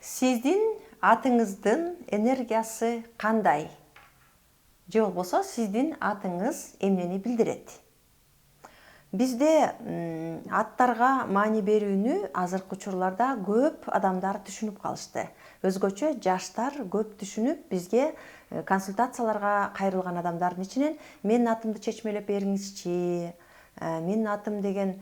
Сиздин атыңыздын энергиясы кандай? Же болбосо сиздин атыңыз эмнени билдирет? Бизде аттарга маани берүүнү азыркы учурларда көп адамдар түшүнүп калышты. Өзгөчө жаштар көп түшүнүп бизге консультацияларга кайрылган адамдардын ичинен менин атымды чечмелеп бериңизчи, менин атым деген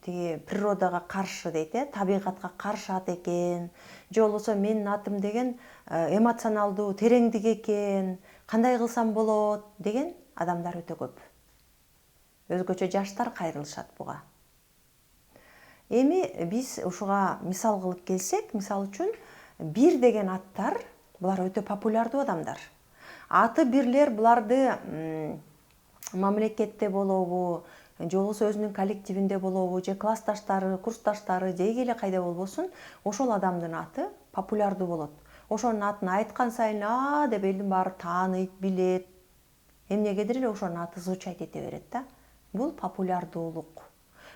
тиги природага каршы дейт, табигатка каршы ат экен, же болбосо менин атым деген эмоционалдуу тереңдик экен, кандай кылсам болот деген адамдар өтө көп. Өзгөчө жаштар кайрылышат буга. Эми биз ушуга мисал кылып келсек, мисалы үчүн бир деген аттар, булар өтө популярдуу адамдар. Аты бирлер буларды мамлекетте болобу, же болбосо өзүнүн коллективинде болобу, же классташтары, курсташтары, же эги эле кайда болбосун, ошол адамдын аты популярдуу болот. Ошонун атын айткан сайын деп элдин баары тааныйт, билет. Эмнегедир эле ошонун аты звучать эте берет да. Бул популярдуулук.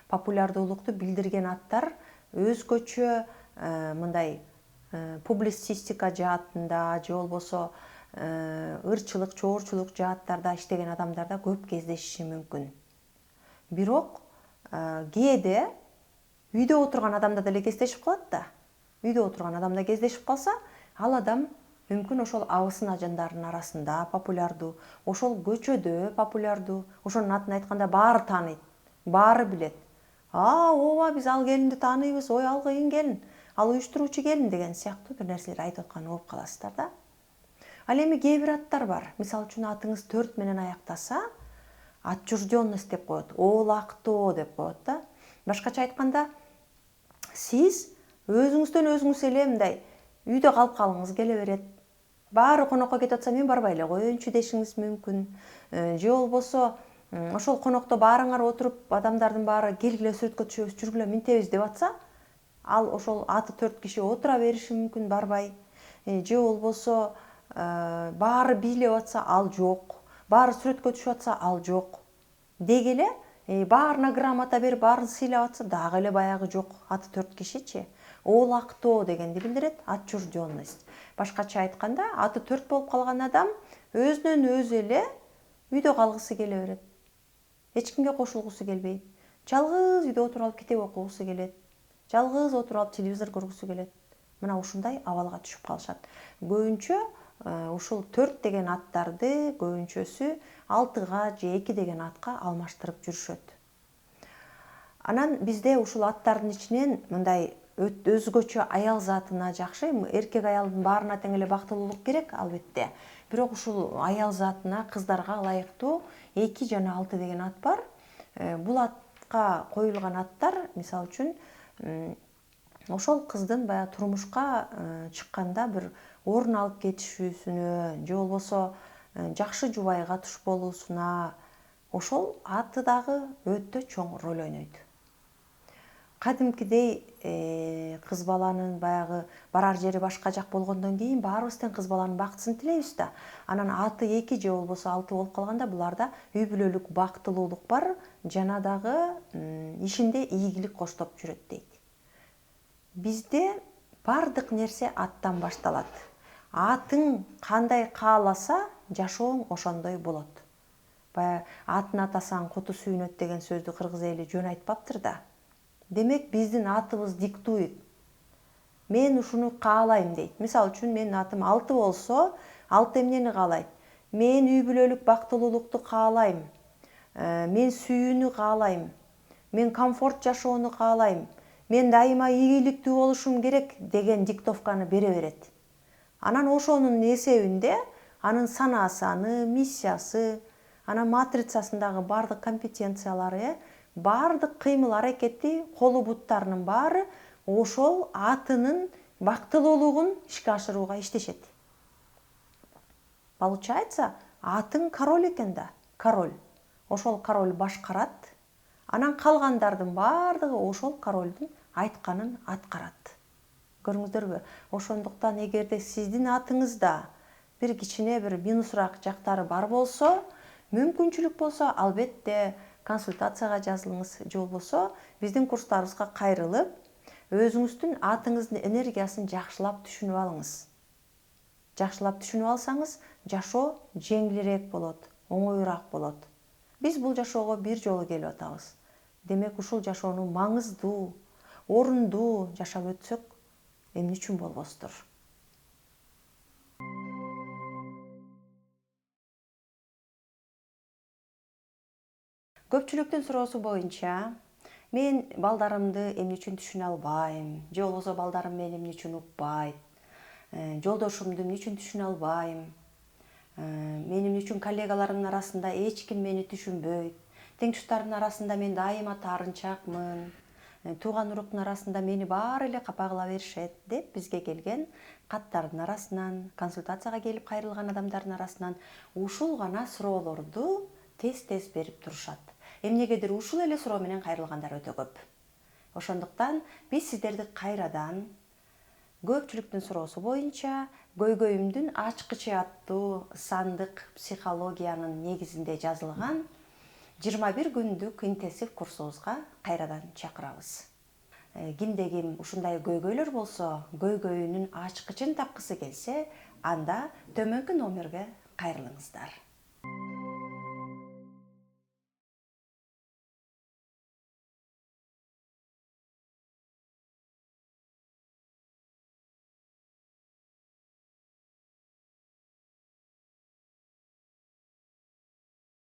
Популярдуулукту билдирген аттар өзгөчө мындай публицистика жаатында, же болбосо ырчылык, чоорчулук жааттарда иштеген адамдарда көп кездешиши мүмкүн. Бирок кээде үйдө отурган адамда деле кездешип калат да. Үйдө отурган адамда кездешип калса, ал адам мүмкүн ошол абысын ажандарынын арасында популярдуу, ошол көчөдө популярдуу, ошонун атын айтканда баары тааныйт, баары билет. Ооба биз ал келинди тааныйбыз, ой ал кыйын келин, ал уюштуруучу келин деген сыяктуу бир нерселер айтып аткан угуп каласыздар да. Ал эми кээ бир аттар бар. Мисалы үчүн атыңыз 4 менен аяктаса, отчужденность деп коет, оолактоо деп коет да. Башкача айтканда, сиз өзүңүздөн өзүңүз эле мындай үйдө калып калгыңыз келе берет. Баары конокко кетип атса, мен барбай эле коеюнчу дешиңиз мүмкүн. Же болбосо ошол конокто баарыңар отуруп, адамдардын баары келгиле сүрөткө түшөбүз, жүргүлө минтебиз деп атса, ал ошол аты 4 киши отура бериши мүмкүн, барбай. Же болбосо баары бийлеп атса, ал жок. Баары сүрөткө түшүп атса, ал жок. Деги эле баарына грамота берип, баарын сыйлап атса, дагы эле баягы жок. Аты 4 кишичи. Оолактоо дегенди билдирет, отчужденность. Башкача айтканда, аты 4 болуп калган адам өзүнөн өзү эле үйдө калгысы келе берет. Эч кимге кошулгусу келбейт. Жалгыз үйдө отуруп алып китеп окугусу келет. Жалгыз отуруп алып телевизор көргүсү келет. Мына ушундай абалга түшүп калышат. Көбүнчө ушул 4 деген аттарды көбүнчөсү 6га же 2 деген атка алмаштырып жүрүшөт. Анан бизде ушул аттардын ичинен мындай өзгөчө аял затына жакшы, эркек аялдын баарына тең эле бактылуулук керек албетте. Бирок ушул аял затына, кыздарга ылайыктуу 2 жана 6 деген ат бар. Бул атка коюлган аттар, мисалы үчүн, ошол кыздын баягы турмушка чыкканда бир орун алып кетишүүсүнө, же болбосо жакшы жубайга туш болуусуна ошол аты дагы өтө чоң роль ойнойт. Кадимкидей кыз баланын баягы барар жери башка жак болгондон кийин баарыбыз тең кыз баланын бактысын тилейбиз да. Анан аты 2 же болбосо 6 болуп калганда буларда үй бүлөлүк бактылуулук бар, жана дагы ишинде ийгилик коштоп жүрөт дейт. Бизде бардык нерсе аттан башталат. Атың кандай кааласа, жашооң ошондой болот. Баягы атын атасаң куту сүйүнөт деген сөздү кыргыз эли жөн айтпаптыр да. Демек биздин атыбыз диктуйт. Мен ушуну каалайм дейт. Мисалы үчүн менин атым 6 болсо, 6 эмнени каалайт? Мен үй бүлөлүк бактылуулукту каалайм. Мен сүйүүнү каалайм. Мен комфорт жашоону каалайм. Мен дайыма ийгиликтүү болушум керек деген диктовканы бере берет. Анан ошонун эсебинде анын санаасаны, миссиясы, анан матрицасындагы бардык компетенциялары, бардык кыймыл аракети, колу буттарынын баары ошол атынын бактылуулугун ишке ашырууга иштешет. Получается, атың король экен да, король. Ошол король башкарат, анан калгандардын бардыгы ошол королдун айтканын аткарат. Көрүңүздөрбү? Ошондуктан эгерде сиздин атыңызда бир кичине бир минусураак жактары бар болсо, мүмкүнчүлүк болсо, албетте консультацияга жазылыңыз, же болбосо биздин курстарыбызга кайрылып, өзүңүздүн атыңыздын энергиясын жакшылап түшүнүп алыңыз. Жакшылап түшүнүп алсаңыз, жашоо жеңилирээк болот, оңоюраак болот. Биз бул жашоого бир жолу келип атабыз. Демек ушул жашоону маңыздуу, орундуу жашап өтсөк, эмне үчүн болбостур? Көпчүлүктүн суроосу боюнча, мен балдарымды эмне үчүн түшүнө албайм, же болбосо балдарым мени эмне үчүн укпайт, жолдошумду эмне үчүн түшүнө албайм, мен эмне үчүн коллегаларымдын арасында эч ким мени түшүнбөйт, тең туштардын арасында мен дайыма таарынчакмын, тууган уруктун арасында мени баары эле капа кыла беришет деп бизге келген каттардын арасынан, консультацияга келип кайрылган адамдардын арасынан ушул гана суроолорду тез берип турушат. Эмнегедир ушул эле суроо менен кайрылгандар өтө көп. Ошондуктан биз сиздерди кайрадан көпчүлүктүн суроосу боюнча көйгөйүмдүн ачкычы аттуу сандык психологиянын негизинде жазылган 21 күндүк интенсив курсубузга кайрадан чакырабыз. Кимде ким ушундай көйгөйлөр болсо, көйгөйүнүн ачкычын тапкысы келсе, анда төмөнкү номерге кайрылыңыздар.